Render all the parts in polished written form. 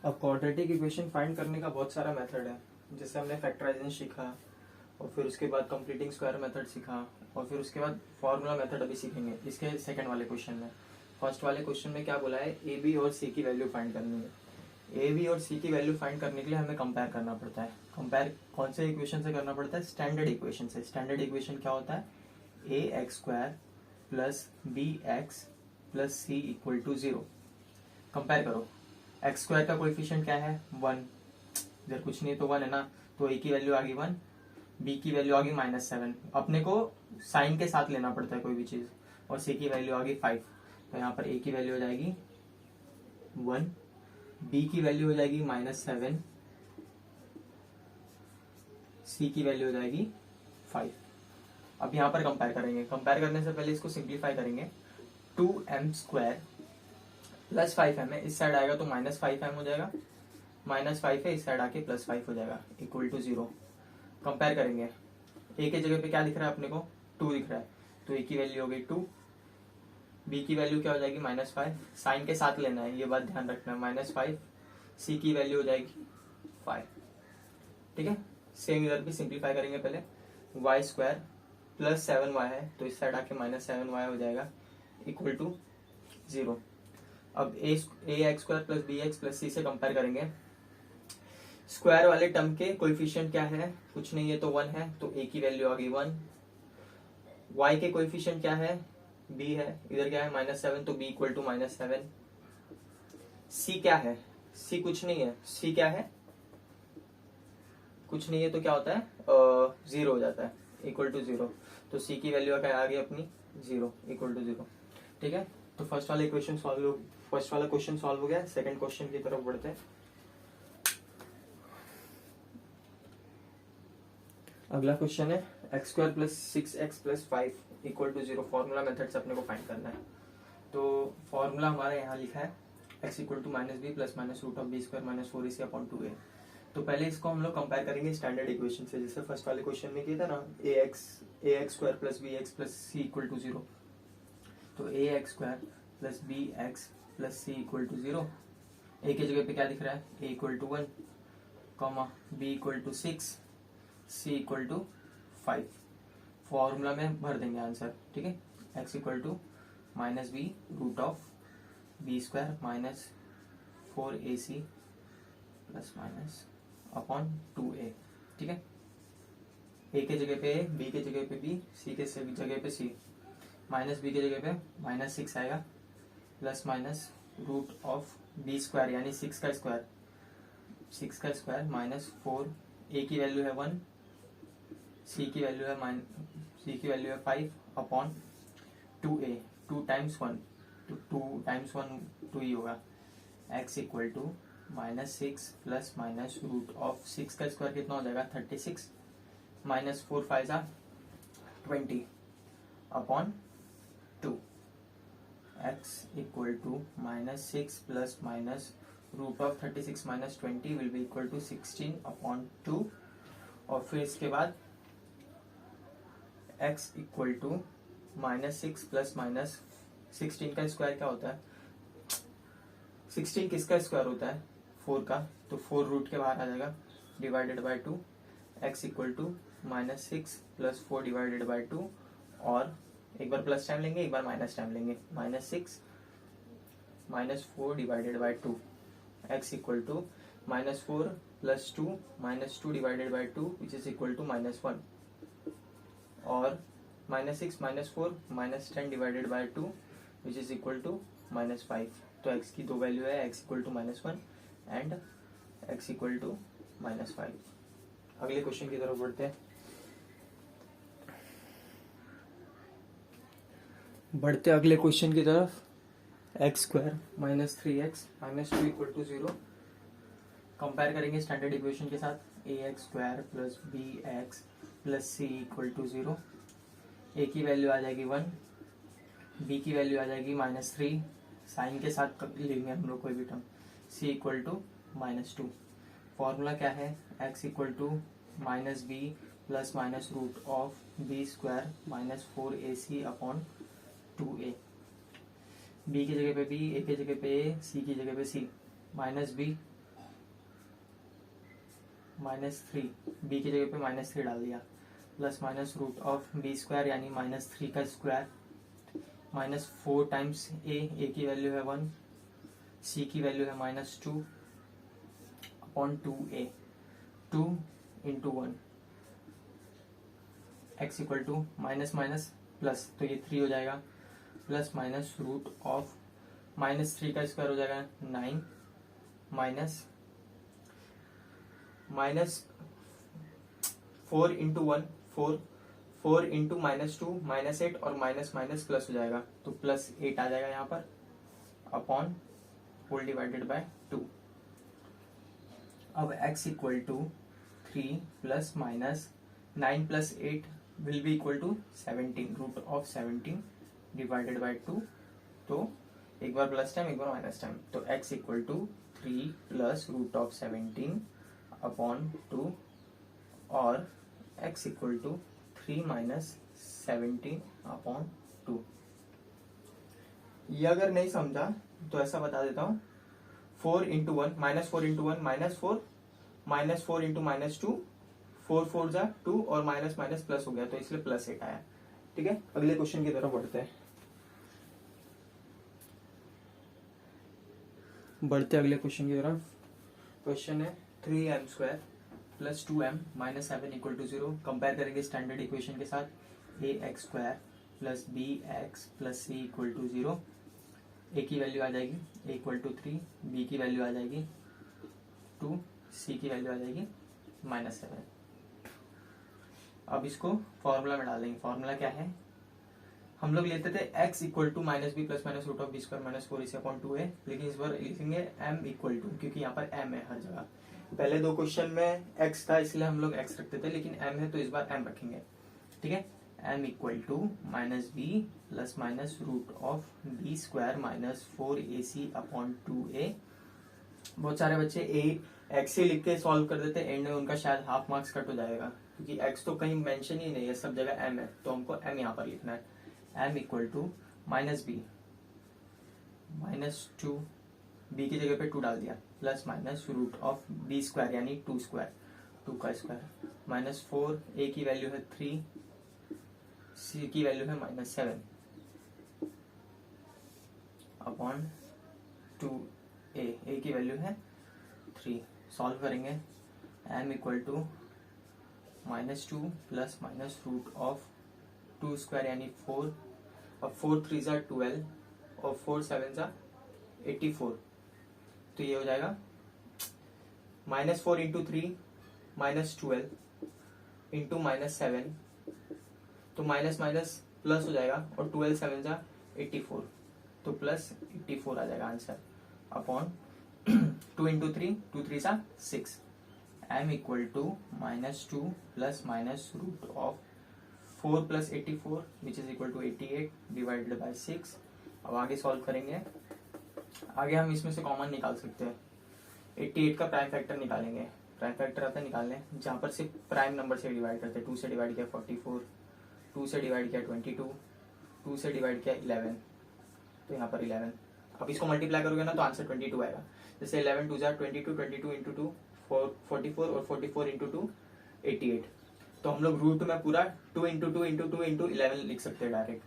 अब quadratic equation find करने का बहुत सारा मेथड है, जैसे हमने फैक्टराइजेशन सीखा और फिर उसके बाद कंप्लीटिंग स्क्वायर मेथड सीखा और फिर उसके बाद फॉर्मूला मेथड अभी सीखेंगे इसके सेकंड वाले क्वेश्चन में। फर्स्ट वाले क्वेश्चन में क्या बोला है, ए बी और सी की वैल्यू फाइंड करनी है। ए बी और सी की वैल्यू फाइंड करने के लिए हमें कंपेयर करना पड़ता है। कंपेयर कौन से इक्वेशन से करना पड़ता है, स्टैंडर्ड इक्वेशन से। स्टैंडर्ड इक्वेशन क्या होता है, a x square plus b x plus C equal to 0। Compare करो, एक्स स्क्वायर का कोएफिशिएंट क्या है 1, इधर कुछ नहीं तो 1 है ना, तो ए की वैल्यू आ गई 1, बी की वैल्यू आ गई -7। अपने को साइन के साथ लेना पड़ता है कोई भी चीज, और सी की वैल्यू आ गई 5। तो यहाँ पर ए की वैल्यू हो जाएगी 1, बी की वैल्यू हो जाएगी -7, सी की वैल्यू हो जाएगी 5। अब यहाँ पर कंपेयर करेंगे। कंपेयर करने से पहले इसको सिंप्लीफाई करेंगे। 2m स्क्वायर प्लस 5m है, इस साइड आएगा तो -5m हो जाएगा, -5 है इस साइड आके +5 हो जाएगा, इक्वल टू 0। कंपेयर करेंगे, ए के जगह पे क्या दिख रहा है अपने को, 2 दिख रहा है, तो ए की वैल्यू हो गई 2, बी की वैल्यू क्या हो जाएगी -5, साइन के साथ लेना है ये बात ध्यान रखना है, -5, सी की वैल्यू हो जाएगी 5। ठीक है, सेम इधर भी सिंप्लीफाई करेंगे पहले। वाई स्क्वायर प्लस 7y है तो इस साइड आके -7y हो जाएगा, इक्वल टू 0। अब a x square plus b x plus c से कंपेयर करेंगे। स्क्वायर वाले टर्म के कोएफिशिएंट क्या है, कुछ नहीं है तो 1 है, तो ए की वैल्यू आ गई 1। y के कोएफिशिएंट क्या है, b है, इधर क्या है -7, तो b इक्वल टू -7। c क्या है, c कुछ नहीं है, c क्या है, कुछ नहीं है तो क्या होता है 0 हो जाता है, इक्वल टू 0। तो c की वैल्यू क्या आ गई अपनी 0, इक्वल टू 0। ठीक है, तो फर्स्ट वाला क्वेश्चन सॉल्व हो गया। सेकंड क्वेश्चन की तरफ बढ़ते हैं। अगला क्वेश्चन है X square plus 6x plus 5 equal to 0। Formula method से अपने को फाइंड करना है। तो फॉर्मूला हमारा यहाँ लिखा है x equal to -b plus minus root of B square minus 4ac upon 2a। तो पहले इसको हम लोग कंपेयर करेंगे स्टैंडर्ड इक्वेशन से, जैसे फर्स्ट वाले क्वेश्चन में किया था ना, a x square plus b x plus C equal to 0। तो a x square plus b x plus C equal to 0। ए की जगह पे क्या दिख रहा है, a equal to 1, comma b equal to 6, c equal to 5। Formula में भर देंगे आंसर। ठीक है, x equal to -b root of B square minus 4ac plus minus upon 2a। ठीक है, ए के जगह पे ए, बी के जगह पे बी, सी के जगह पे सी, माइनस बी के जगह पे -6 आएगा, plus minus root of B square यानी 6 का स्क्वायर माइनस 4, ए की वैल्यू है 1, सी की वैल्यू है 5 अपॉन 2a, 2 टाइम्स 1, तो 2 टाइम्स 1 2 ही होगा। x equal to -6 plus minus root of 6 का स्क्वायर कितना हो जाएगा 36, minus 4 5 20 upon 2। x equal to -6 plus minus root of 36 minus 20 will be equal to 16 upon 2। और फिर इसके बाद x equal to -6 plus minus 16 का स्क्वायर क्या होता है, 16 किसका स्क्वायर होता है 4 का, तो 4 रूट के बाहर आ जाएगा, divided by 2। x equal to -6 plus 4 divided by 2, और एक बार प्लस टाइम लेंगे एक बार माइनस टाइम लेंगे, -6 -4 divided by 2, x equal to -4 plus 2 -2 divided by 2 which is equal to -1, और -6 -4 -10 divided by 2 which is equal to -5। तो x की दो वैल्यू है, x equal to -1 and x equal to -5। अगले क्वेश्चन की तरफ बढ़ते हैं। अगले क्वेश्चन की तरफ। X square minus 3x minus 2 equal to 0। Compare करेंगे स्टैंडर्ड इक्वेशन के साथ, a x square plus b x plus C equal to 0। ए की वैल्यू आ जाएगी 1, बी की वैल्यू आ जाएगी -3, साइन के साथ लेंगे हम लोग कोई भी term, C equal to -2। Formula क्या है, x equal to -b plus minus root of B square minus 4ac upon 2a। B की जगह पे बी, ए की जगह पे ए, सी की जगह पे सी, -b -3, b की जगह पे -3 डाल दिया, plus minus root of B square यानी -3 का स्क्वायर, -4 टाइम्स ए की वैल्यू है 1, सी की वैल्यू है -2 upon 2a, 2 into 1, X equal to minus minus plus, तो ये 3 हो जाएगा, प्लस माइनस रूट ऑफ -3 का स्क्वायर हो जाएगा 9, माइनस 4 इंटू 1 4, 4 इंटू -2 -8 और माइनस माइनस प्लस हो जाएगा, तो +8 आ जाएगा यहाँ पर, अपॉन होल डिवाइडेड बाय 2। अब x equal to 3 plus minus 9 plus 8 will be equal to 17, root of 17 divided by 2, तो एक बार प्लस टाइम एक बार माइनस टाइम, तो x equal to 3 plus root of 17 upon 2 और x equal to 3 minus 17 upon 2। ये अगर नहीं समझा तो ऐसा बता देता हूँ, 4 इंटू 1 -4 इंटू 1 -4, -4 इंटू -2, 4 4 जा 2 और माइनस माइनस प्लस हो गया, तो इसलिए +8 आया। ठीक है, अगले क्वेश्चन की तरफ बढ़ते अगले क्वेश्चन की तरफ। क्वेश्चन है 3m² plus 2m minus 7 equal to 0। Compare करेंगे स्टैंडर्ड इक्वेशन के साथ, ax² plus bx plus c equal to 0। a की वैल्यू आ जाएगी a इक्वल टू 3, b की वैल्यू आ जाएगी 2, c की वैल्यू आ जाएगी -7। अब इसको फॉर्मूला में डालेंगे। फॉर्मूला क्या है, हम लोग लेते थे x equal to -b plus minus root of b square minus 4 इसे अपॉन 2a, लेकिन इस बार लिखेंगे m इक्वल टू, क्योंकि यहाँ पर m है हर जगह। पहले दो क्वेश्चन में x था इसलिए हम लोग x रखते थे, लेकिन m है तो इस बार m रखेंगे। ठीक है, m equal to -b plus minus root of b square minus 4ac upon 2a। बहुत सारे बच्चे x ही लिख के सॉल्व कर देते, एंड में उनका शायद हाफ मार्क्स कट हो जाएगा, क्योंकि x तो कहीं मेंशन ही नहीं है, सब जगह m है, तो हमको m यहाँ पर लिखना है। m equal to -b -2, b की जगह पे 2 डाल दिया, plus minus root of b square यानी 2 स्क्वायर, 2 का स्क्वायर, -4, a की वैल्यू है 3, c की वैल्यू है -7 अपॉन 2a की वैल्यू है 3। सॉल्व करेंगे, m equal to -2 plus minus root of 2 square यानी 4, और 4 3 जा 12 और 4 7 जा 84, तो ये हो जाएगा -4 इंटू 3 -12 इंटू -7, तो माइनस माइनस प्लस हो जाएगा, और 12 7 जा 84, तो +84 आ जाएगा आंसर, अपॉन 2 इंटू 3 2 3 जा 6। m equal to -2 plus minus root of 4 plus 84 which is equal to 88 divided by 6। अब आगे सॉल्व करेंगे। आगे हम इसमें से कॉमन निकाल सकते हैं, 88 का प्राइम फैक्टर निकालेंगे। प्राइम फैक्टर आता है निकालने जहाँ पर सिर्फ प्राइम नंबर से डिवाइड करते हैं। 2 से डिवाइड किया 44, 2 से डिवाइड किया 22, 2 से डिवाइड किया 11, तो यहाँ पर 11। अब इसको मल्टीप्लाई करोगे ना तो आंसर 22 आएगा। जैसे 11 2 जा 22, 22 इंटू 2 44 और 44 इंटू 2 88। तो हम लोग रूट में पूरा 2 इंटू 2 इंटू 2 इंटू 11 लिख सकते हैं डायरेक्ट।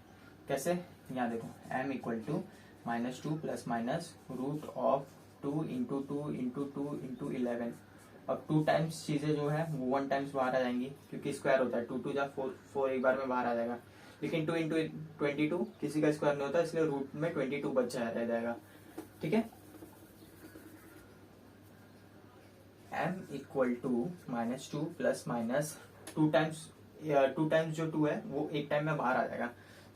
कैसे, यहाँ देखो, m equal to -2 plus minus root of 2 into 2 into 2 into 11। अब 2 टाइम्स चीजें जो है वो 1 टाइम्स बाहर आ जाएंगी, क्योंकि स्क्वायर होता है, 2 2 जा 4 4 एक बार में बाहर आ जाएगा। लेकिन 2 इंटू 22 किसी का स्क्वायर नहीं होता, इसलिए रूट में 22 बच रह जाएगा। ठीक है, m equal to -2 plus minus 2 times जो 2 है वो एक टाइम में बाहर आ जाएगा,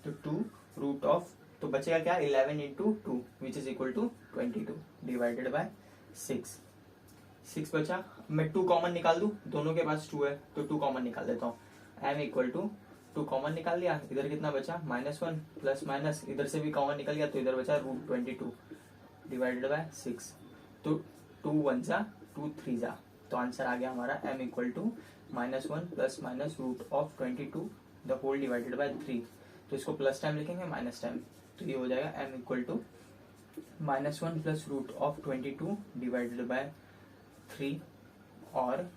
तो 2 रूट ऑफ, तो बचेगा क्या 11 into 2 which is equal to 22 divided by 6। 6 बचा, मैं 2 कॉमन निकाल दूं, दोनों के पास 2 है तो 2 कॉमन निकाल देता हूँ। m इक्वल टू 2 कॉमन निकाल लिया, इधर कितना बचा -1 प्लस माइनस इधर से भी कॉमन निकल गया, तो इधर बचा √22 डिवाइडेड बाय 6। तो 2 1 जा 2 3 जा, तो आंसर आ गया हमारा m equal to -1 plus minus root of 22 the whole divided by 3। तो इसको प्लस टाइम लिखेंगे माइनस टाइम, तो ये हो जाएगा m equal to -1 plus root of 22 divided by 3 और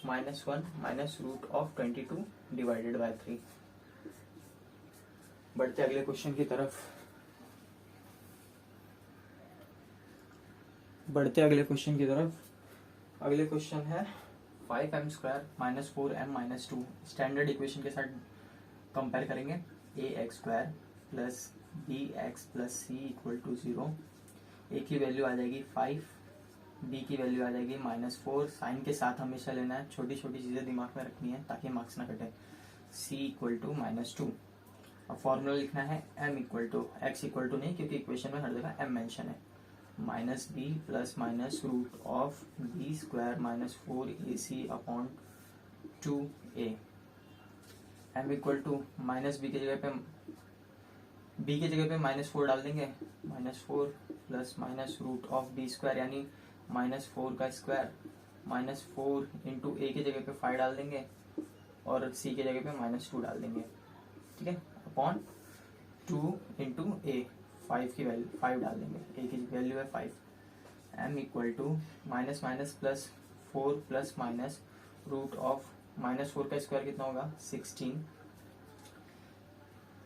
-1 minus root of 22 divided by 3। बढ़ते अगले क्वेश्चन की तरफ। अगले क्वेश्चन है 5m² - 4m - 2 स्टैंडर्ड इक्वेशन के साथ कंपेयर करेंगे। ax² plus bx plus c equal to 0। a की वैल्यू आ जाएगी 5, b की वैल्यू आ जाएगी -4। साइन के साथ हमेशा लेना है, छोटी छोटी चीज़ें दिमाग में रखनी है ताकि मार्क्स ना कटे। c equal to -2। अब फॉर्मूला लिखना है m equal to x equal to नहीं, क्योंकि इक्वेशन में हर जगह m मेंशन है। -b plus minus root of b² - 4ac upon 2a। m equal to -b की जगह पे -4 डाल देंगे। -4 plus minus root of b² यानी -4 का स्क्वायर, -4 इंटू a की जगह पे 5 डाल देंगे और c की जगह पे -2 डाल देंगे। ठीक है, अपॉन 2 इंटू a, 5 की वैल्यू 5 डाल देंगे, a की वैल्यू है 5। m equal to minus plus 4 plus minus root of -4 का स्क्वायर कितना होगा 16।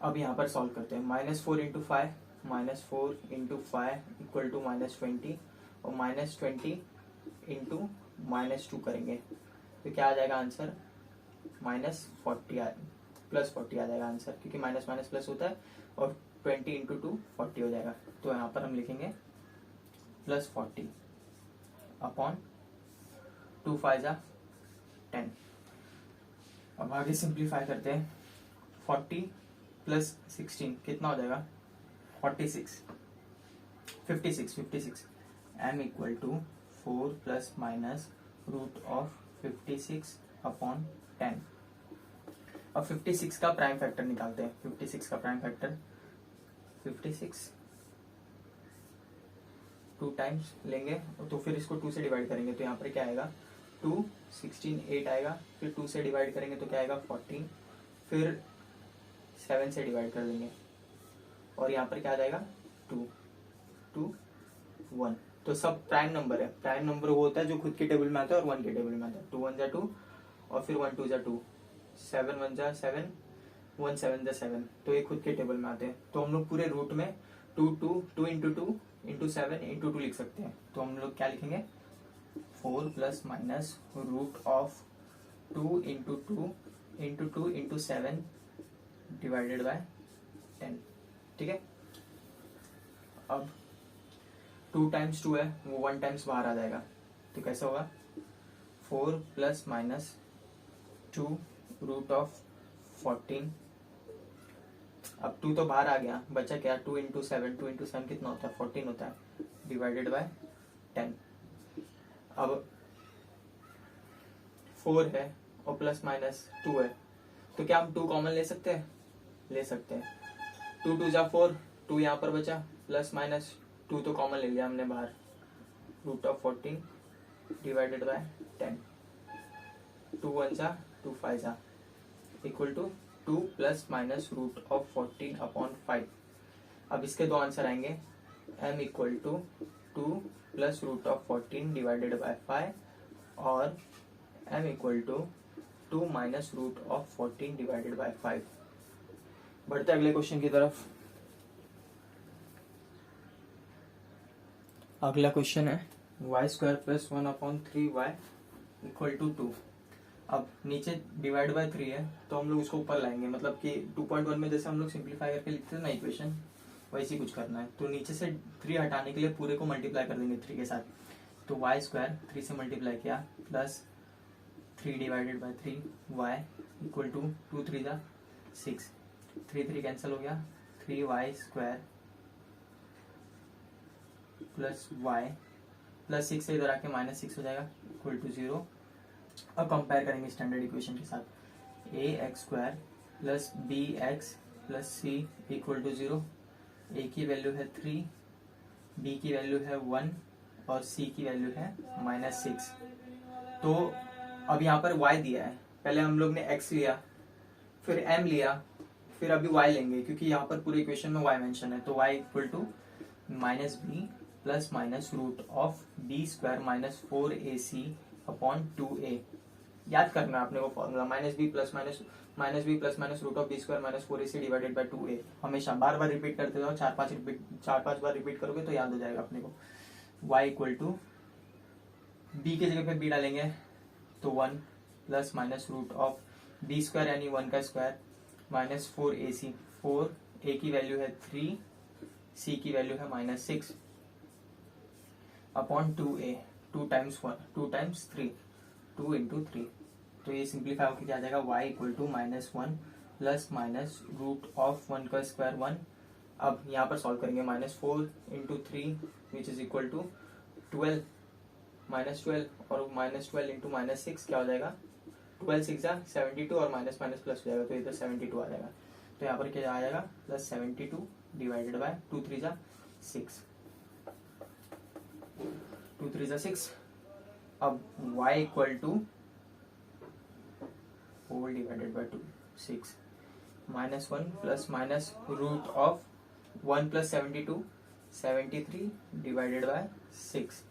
अब यहाँ पर सॉल्व करते हैं। -4 इंटू 5 इक्वल टू -20 और -20 इंटू -2 करेंगे तो क्या आ जाएगा आंसर -40 प्लस 40 आ जाएगा आंसर, क्योंकि माइनस माइनस प्लस होता है और 20 इंटू 2 40 हो जाएगा। तो यहाँ पर हम लिखेंगे +40 अपॉन 2 5 जा 10। अब आगे सिंप्लीफाई करते हैं। 40 प्लस 16 कितना हो जाएगा 56। m equal to 4 plus minus root of 56 upon 10। अब 56 का प्राइम फैक्टर निकालते हैं। 56 का प्राइम फैक्टर 56 2 टाइम्स लेंगे तो फिर इसको 2 से डिवाइड करेंगे तो यहाँ पर क्या आएगा 2, 16 8 आएगा, फिर 2 से डिवाइड करेंगे तो क्या आएगा 14, फिर 7 से डिवाइड कर देंगे और यहाँ पर क्या आ जाएगा 2 2 1। तो सब प्राइम नंबर है। प्राइम नंबर वो होता है जो खुद के टेबल में आता है और 1 के टेबल में आता है। 2 1 जा 2 और फिर 1 2 जा 2, 7 1 जा 7, 1 7 जा 7। तो ये खुद के टेबल में आते हैं। तो हम लोग पूरे रूट में 2 इंटू 2 इंटू 7 इंटू 2 लिख सकते हैं। तो हम लोग क्या लिखेंगे 4 plus minus root of 2 into 2 into 2 into 7 divided by 10। ठीक है, अब 2 टाइम्स 2 है वो 1 टाइम्स बाहर आ जाएगा तो कैसे होगा 4 प्लस माइनस 2 रूट ऑफ 14। अब 2 तो बाहर आ गया, बचा क्या 2 इंटू 7 कितना होता है 14 होता है डिवाइडेड बाय 10। अब 4 है और प्लस माइनस 2 है तो क्या हम 2 कॉमन ले सकते हैं? ले सकते हैं। 2 2 जा 4, 2 यहाँ पर बचा, प्लस माइनस 2 तो कॉमन ले लिया हमने बाहर, रूट ऑफ 14 डिवाइडेड बाय 10। 2 1 जा 2 5 जा equal to 2 plus minus root of 14 upon 5। अब इसके दो आंसर आएंगे, m equal to 2 plus root of 14 divided by 5 और m equal to 2 minus root of 14 divided by 5। बढ़ते अगले क्वेश्चन की तरफ। अगला क्वेश्चन है y² plus 1 upon 3y equal to 2। अब नीचे डिवाइड बाय 3 है तो हम लोग उसको ऊपर लाएंगे, मतलब कि 2.1 में जैसे हम लोग सिंप्लीफाई करके लिखते थे ना इक्वेशन, वैसे ही कुछ करना है। तो नीचे से 3 हटाने के लिए पूरे को मल्टीप्लाई कर देंगे 3 के साथ। तो y² 3 से मल्टीप्लाई किया plus 3 divided by 3y equal to 2 3 जा 6, 3 3 कैंसिल हो गया, 3y² प्लस y प्लस 6 से इधर आके -6 हो जाएगा इक्वल टू 0। अब कंपेयर करेंगे स्टैंडर्ड इक्वेशन के साथ। ax² plus bx plus c equal to 0। a की वैल्यू है 3, b की वैल्यू है 1 और c की वैल्यू है -6। तो अब यहाँ पर y दिया है, पहले हम लोग ने x लिया, फिर m लिया, फिर अभी y लेंगे क्योंकि यहाँ पर पूरे इक्वेशन में y मेंशन है। तो y equal to -b plus minus root of b² -4ac upon 2a याद करना है अपने को formula minus B plus minus root of B square minus 4ac divided by 2a। हमेशा बार बार रिपीट करते जाओ, चार पांच बार रिपीट करोगे तो याद हो जाएगा अपने को। y इक्वल टू बी की जगह पे बी डालेंगे तो 1 plus minus root of B square यानी 1 का स्क्वायर माइनस 4ac, 4a की वैल्यू है 3, c की वैल्यू है -6 upon 2a, 2 times 1, 2 times 3, 2 into 3। तो ये सिंप्लीफाई होकर क्या आ जाएगा, y equal to -1 plus minus root of 1 का स्क्वायर 1। अब यहाँ पर सॉल्व करेंगे, -4 into 3 which is equal to 12, -12 और -12 इंटू -6 क्या हो जाएगा, 12 6 जा 72 और माइनस माइनस प्लस हो जाएगा तो इधर 72 आ जाएगा। तो यहाँ पर क्या आ जाएगा, प्लस 72 डिवाइडेड बाय 2 3 जा 6, 2 3 जा 6। अब y equal to 4 divided by 2 6 -1 plus minus root of 1 plus 72 73 divided by 6।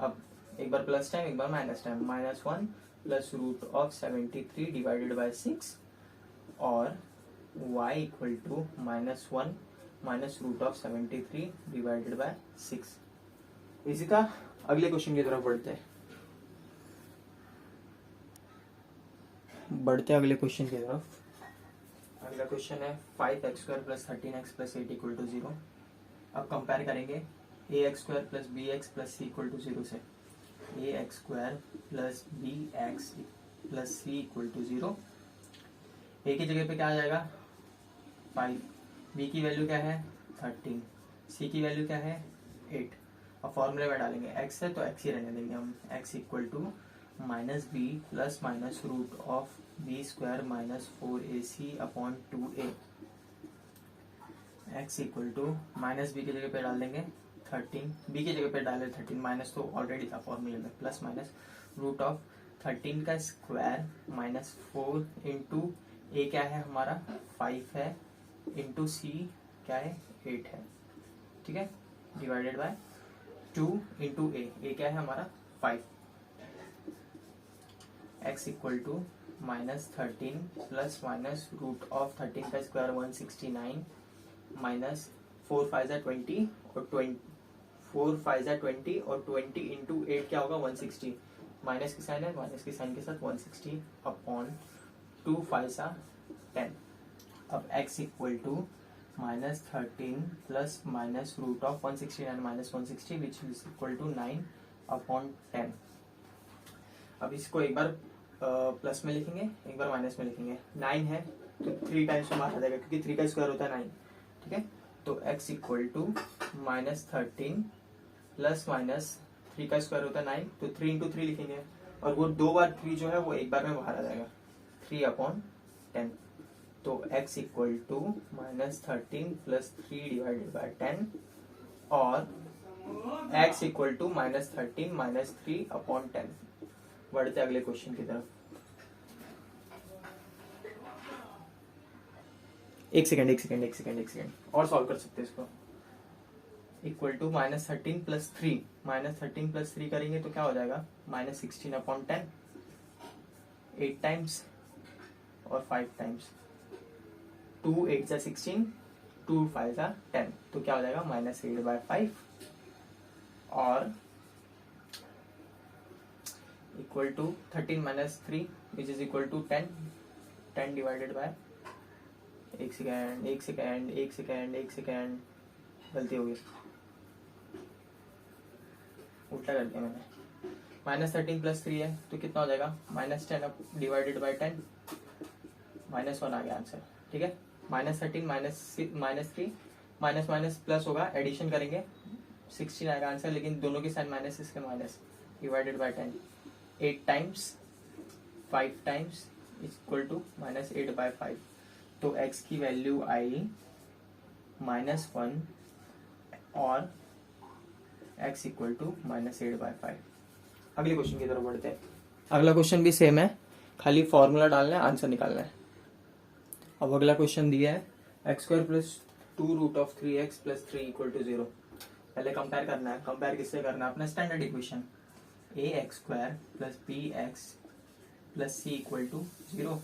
अब एक बार प्लस टाइम एक बार minus time, -1 plus root of 73 divided by 6 और y equal to -1 minus root of 73 divided by 6। इसी का अगले क्वेश्चन की तरफ बढ़ते अगले क्वेश्चन की तरफ। अगला क्वेश्चन है 5x² plus 13x plus 8 equal to 0। अब कंपेयर करेंगे ax² plus bx plus c equal to 0 से। ax² plus bx plus c equal to 0। a की जगह पे क्या आ जाएगा 5, b की वैल्यू क्या है 13, c की वैल्यू क्या है 8। अब फॉर्मूले में डालेंगे, x है तो x ही रहने देंगे हम, x equal to minus B plus minus root of B square minus 4ac upon 2a। x equal to minus B की जगह पे डाल देंगे 13, b की जगह पे डाले 13, माइनस तो ऑलरेडी था फॉर्मूले में, प्लस माइनस रूट ऑफ 13 का स्क्वायर माइनस 4 इंटू a क्या है हमारा 5 है, इंटू c क्या है 8 है, ठीक है, डिवाइडेड बाय 2 इंटू a क्या है हमारा 5। x equal to -13 plus minus root of 13 का स्क्वायर 169 माइनस 4 5 20 और 20 और 20 इंटू 8 क्या होगा 160, माइनस की साइन है, माइनस की साइन के साथ 160 अपॉन 2 5 10। अब x equal to -13 plus minus root of 169 minus 160 which is equal to 9 upon 10। अब इसको एक बार प्लस में लिखेंगे एक बार माइनस में लिखेंगे, 9 है तो 3 टाइम्स में मार आ जाएगा क्योंकि 3 का स्क्वायर होता है 9, ठीक है। तो x equal to -13 plus minus 3 का स्क्वायर होता है 9 तो 3 इंटू 3 लिखेंगे और वो 2 बार 3 जो है वो एक बार में बाहर आ जाएगा 3 अपॉन 10। तो x equal to -13 plus 3 divided by 10 और x equal to -13 minus 3 upon 10। बढ़ते अगले क्वेश्चन की तरफ। एक सेकेंड और सॉल्व कर सकते हैं इसको। इक्वल टू -13 प्लस 3, -13 प्लस 3 करेंगे तो क्या हो जाएगा -16 अपॉन 10, 8 टाइम्स और 5 टाइम्स, 2 8 जा 16, 2 5 जा 10 तो क्या हो जाएगा -8/5 और equal to 13 minus 3 which is equal to 10, 10 divided by एक सेकेंड गलती हो गई, उल्टा कर दिया मैंने। -13 प्लस 3 है तो कितना हो जाएगा -10 डिवाइडेड बाय 10, -1 आ गया आंसर, ठीक है। -13 माइनस 3 माइनस माइनस प्लस होगा, एडिशन करेंगे 16 आएगा आंसर, लेकिन दोनों की साइन माइनस इसके minus, divided by 10, 8 times 5 times equal to -8/5। तो x की वैल्यू आई -1 और x इक्वल टू -8/5। अगले क्वेश्चन की तरफ बढ़ते हैं। अगला क्वेश्चन भी सेम है, खाली फॉर्मूला डालना है, आंसर निकालना है। अब अगला क्वेश्चन दिया है x² plus 2 root of 3x plus 3 equal to 0। पहले कंपेयर करना है, कंपेयर किससे करना है, अपना standard equation ax² plus bx plus C equal to 0।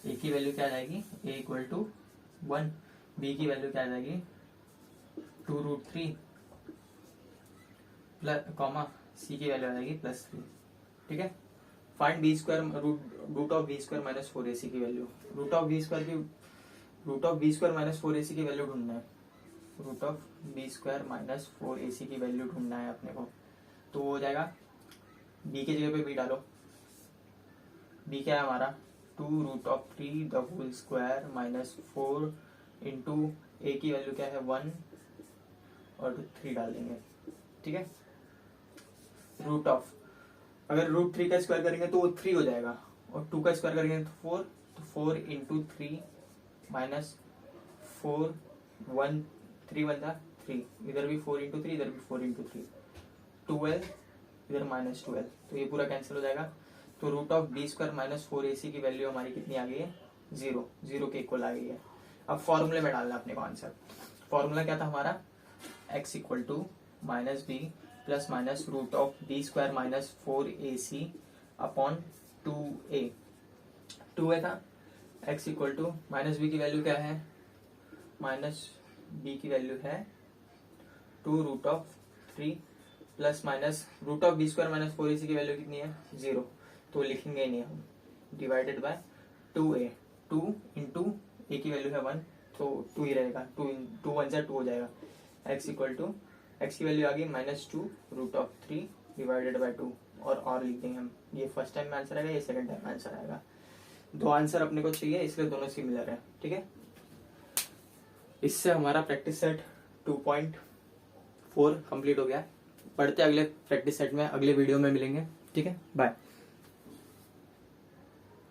ए की वैल्यू क्या आ जाएगी, ए इक्वल टू 1, बी की वैल्यू क्या आ जाएगी 2√3 प्लस कॉमा सी की वैल्यू आ जाएगी +3। ठीक है, find B square root of B square minus 4ac की value. Root of B square minus 4ac की वैल्यू ढूंढना है। Root of B square minus 4ac की वैल्यू ढूंढना है अपने को। तो वो हो जाएगा, बी की जगह पे बी डालो। बी क्या है हमारा 2√3 the whole square minus 4 into a की वैल्यू क्या है 1 और 3 डाल देंगे। ठीक है, रूट ऑफ, अगर √3 का स्क्वायर करेंगे तो वो 3 हो जाएगा, और 2 का स्क्वायर करेंगे तो 4, तो 4 इंटू 3 माइनस 4 1 3 1 था 3, इधर भी 4 इंटू 3, इधर भी 4 इंटू 3 12, इधर -12, तो ये पूरा कैंसिल हो जाएगा। तो root of B square minus 4ac की वैल्यू हमारी कितनी आ गई है 0 के इक्वल आ गई है। अब फॉर्मूले में डालना अपने को आंसर। फॉर्मूला क्या था हमारा, x equal to minus B plus minus root of B square minus 4ac upon 2a। 2a था, x equal to minus B की वैल्यू क्या है, माइनस बी की वैल्यू है 2√3 plus minus root of B square minus 4ac की value कितनी है 0, तो लिखेंगे नहीं हम, divided by 2a। 2 into a की वैल्यू है 1, तो 2 ही रहेगा, 2 1 जा 2 हो जाएगा। x इक्वल टू एक्स की वैल्यू आ गई -2√3 डिवाइडेड बाय 2, और लिख देंगे हम। ये फर्स्ट टाइम में आंसर आएगा, ये सेकंड टाइम में आंसर आएगा। दो आंसर अपने को चाहिए, इसलिए दोनों सिमिलर है। ठीक है, इससे हमारा प्रैक्टिस सेट 2.4 कंप्लीट हो गया। पढ़ते अगले प्रैक्टिस सेट में, अगले वीडियो में मिलेंगे। ठीक है, बाय।